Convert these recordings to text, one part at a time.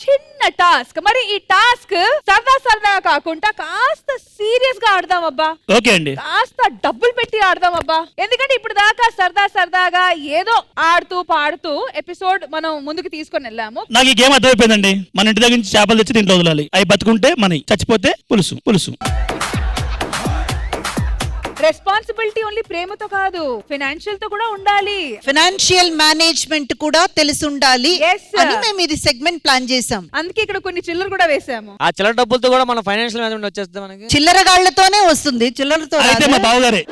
చిన్న టాస్క్. మరి ఈ టాస్క్ సరదా కాకుండా కాస్త సీరియస్ గా ఆడదాం అబ్బా. ఓకే అండి. కాస్త డబ్బులు పెట్టి ఆడదాం అబ్బా. ఎందుకంటే ఇప్పుడు దాకా సరదాగా ఏదో ఆడుతూ పాడుతూ ఎపిసోడ్ మనం ముందుకు తీసుకొని వెళ్ళాము. నాకు ఈ గేమ్ అర్థమైపోయిందండి. మన ఇంటి దగ్గర నుంచి చేపలు తెచ్చి దీంట్లో వదలాలి. అవి బతుకుంటే మనకి, చచ్చిపోతే పులుసు. రెస్పాన్సిబిలిటీ ఓన్లీ ప్రేమతో కాదు, ఫైనాన్షియల్ తో కూడా ఉండాలి. ఫైనాన్షియల్ మేనేజ్మెంట్ కూడా తెలిసి ఉండాలి అని మేము ఇది సెగ్మెంట్ ప్లాన్ చేసాం. అందుకే ఇక్కడ కొన్ని చిల్లర కూడా వేసాము. ఆ చిల్లర డబ్బులతో కూడా మన ఫైనాన్షియల్ మేనేజ్మెంట్ వచ్చేస్తుంది మనకి. చిల్లర గాళ్లతోనే వస్తుంది, చిల్లరతో అయితే మా బావగారే.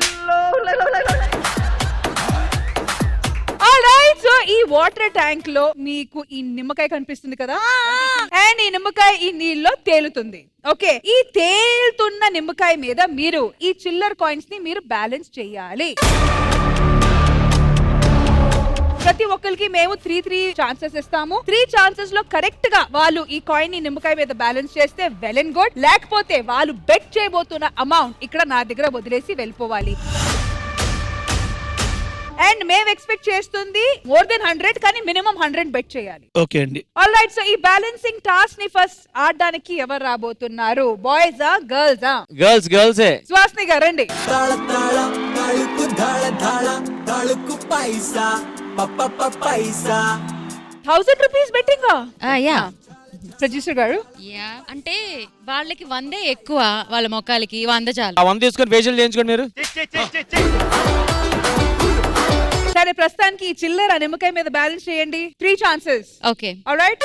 ఆల్రైట్, సో ఈ వాటర్ ట్యాంక్ లో మీకు ఈ నిమ్మకాయ కనిపిస్తుంది కదా, అండ్ ఈ నిమ్మకాయ ఈ నీళ్ళలో తేలుతుంది. ఓకే, ఈ తేలుతున్న నిమ్మకాయ మీద మీరు ఈ చిల్లర కాయిన్స్ ని మీరు బ్యాలెన్స్ చేయాలి. ప్రతి ఒక్కరికి మేము 3 ఛాన్సెస్ ఇస్తాము. 3 ఛాన్సెస్ లో కరెక్ట్ గా వాళ్ళు ఈ కాయిన్ ని నిమ్మకాయ మీద బ్యాలెన్స్ చేస్తే వెల్ అండ్ గుడ్. లేకపోతే వాళ్ళు బెట్ చేయబోతున్న అమౌంట్ ఇక్కడ నా దగ్గర వదిలేసి వెళ్ళిపోవాలి. అండ్ మేము ఎక్స్పెక్ట్ చేస్తుంది మోర్ దెన్ 100, కానీ మినిమం 100 బెట్ చేయాలి. ఓకే అండి. ఆల్ రైట్, సో ఈ బ్యాలెన్సింగ్ టాస్క్ ని ఫస్ట్ ఆడడానికి ఎవరు రాబోతున్నారు? బాయ్స్ ఆ గర్ల్స్ ఆ? గర్ల్స్. సుహాసిని గారు రండి. 1000 రూపీస్ బెట్టింగ్. ప్రొడ్యూసర్ గారు, అంటే వాళ్ళకి 100 ఎక్కువ, వాళ్ళ మొక్కలకి 100 చాలు. 100 తీసుకొని ఫేషియల్ చేయించుకోండి మీరు. సరే, ప్రస్తుతానికి ఈ చిల్లర నిమ్మకాయ మీద బ్యాలెన్స్ చేయండి. 3 chances. Okay, all right.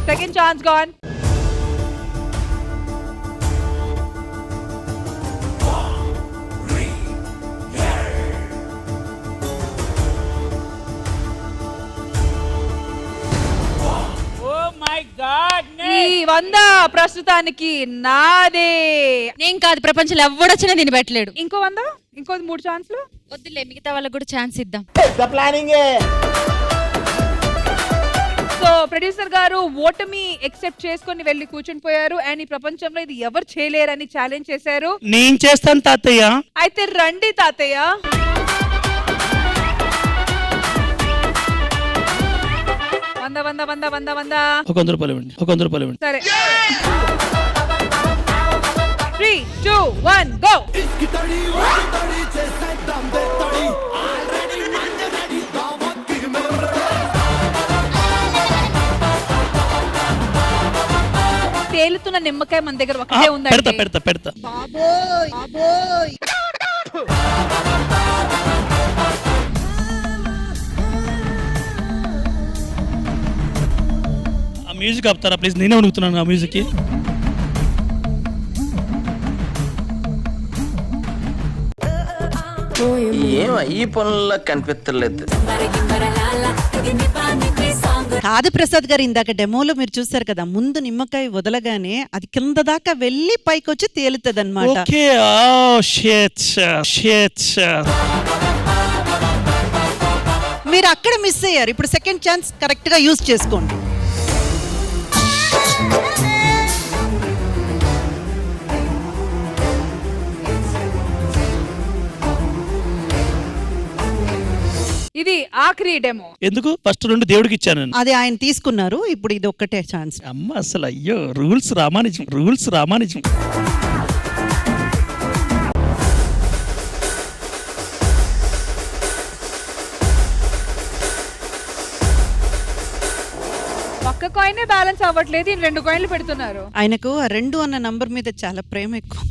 Second chance gone. ఈ 100 ప్రస్తుతానికి నాదే. నేను కాదు, ప్రపంచంలో ఎవడొచ్చినా దీన్ని పెట్టలేడు. ఇంకో 100, ఇంకో 3 ఛాన్స్లు. వద్దులే, మిగతా వాళ్ళకి కూడా ఛాన్స్ ఇద్దాం. సో ప్రొడ్యూసర్ గారు ఓటమి ఎక్సెప్ట్ చేసుకొని వెళ్ళి కూర్చుని పోయారు. అండ్ ఈ ప్రపంచంలో ఇది ఎవరు చేయలేరని ఛాలెంజ్ చేశారు. నేను చేస్తాను తాతయ్య. అయితే రండి తాతయ్య. వంద 100 రూపాయలు ఇవ్వండి. సరే, 3, 2, 1 గో. తేలుతున్న నిమ్మకాయ మన దగ్గర ఒకటే ఉందండి. పెడతా. బాబోయ్. ఆ మ్యూజిక్ ఆపుతారా ప్లీజ్? నేనే ఉనుకుతున్నాను ఆ మ్యూజిక్ కి. ఏం ఈ పనుల్లో కనిపించలేదు. కాదు ప్రసాద్ గారు, ఇందాక డెమోలో మీరు చూసారు కదా, ముందు నిమ్మకాయ వదలగానే అది కింద దాకా వెళ్ళి పైకి వచ్చి తేలుతుంది అనమాట. ఓకే, మీరు అక్కడ మిస్ అయ్యారు. ఇప్పుడు సెకండ్ ఛాన్స్ కరెక్ట్ గా యూజ్ చేసుకోండి. ఇది ఆఖరి డెమో. ఎందుకు? ఫస్ట్ 2 దేవుడికి ఇచ్చాను. అది ఆయన తీసుకున్నారు, ఇప్పుడు ఇది ఒక్కటే ఛాన్స్. అమ్మ అసలు అయ్యో, రూల్స్ రామానిజం. ఒక్క కాయినే బ్యాలెన్స్ అవ్వట్లేదు, 2 కాయిన్లు పెడుతున్నారు. ఆయనకు ఆ 2 అన్న నంబర్ మీద చాలా ప్రేమ ఎక్కువ.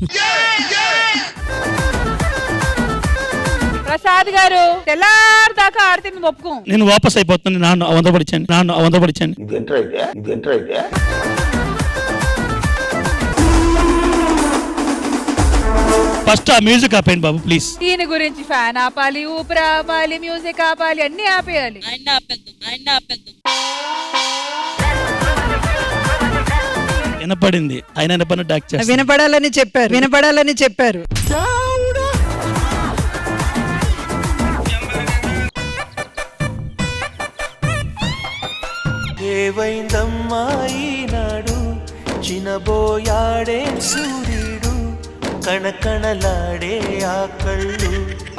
ప్రసాద్ గారు, తెల్లారి దాకా ఆడితే మేము ఒప్పుకోం. నేను వాపస్ అయిపోతున్నాను. నాన్న 100 పడిచాను. ఫస్ట్ ఆ మ్యూజిక్ ఆపేయండి బాబు ప్లీజ్. దీని గురించి ఫ్యాన్ ఆపాలి, ఊపిరి ఆపాలి, మ్యూజిక్ ఆపాలి, అన్ని ఆపేయాలి. వినపడింది ఆయన వినపడిన డాక్ చేస్తా వినపడాలని చెప్పారు ఏవైందమ్మా ఈనాడు చినబోయాడే సూర్యుడు కణకణలాడే ఆ కళ్ళు.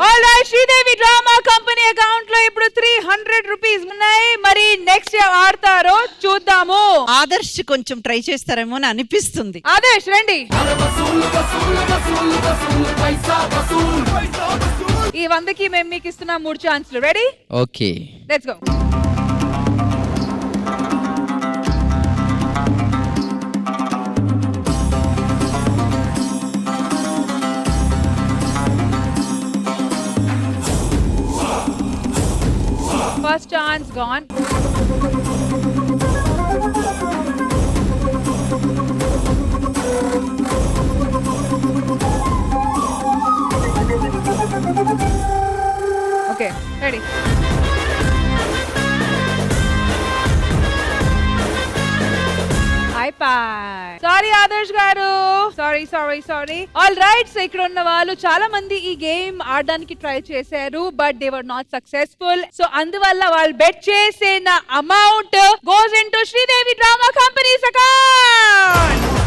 Alright, Sridevi drama company account లో ఇప్పుడు 300 రూపీస్ ఉన్నాయి. మరి నెక్స్ట్ ఆడతారో చూద్దాము. ఆదర్శ్ కొంచెం ట్రై చేస్తారేమో అని అనిపిస్తుంది. ఆదేశ్ రండి. ఈ 100కి మేము మీకు ఇస్తున్న 3 ఛాన్స్లు. Ready? Okay, let's go. First chance gone. Okay, ready. Sorry Adarsh గారు, సారీ. ఆల్ రైట్, సో ఇక్కడ ఉన్న వాళ్ళు చాలా మంది ఈ గేమ్ ఆడడానికి ట్రై చేశారు, but they were not successful. So అందువల్ల వాళ్ళు బెట్ చేసిన amount goes into Sridevi drama companies account.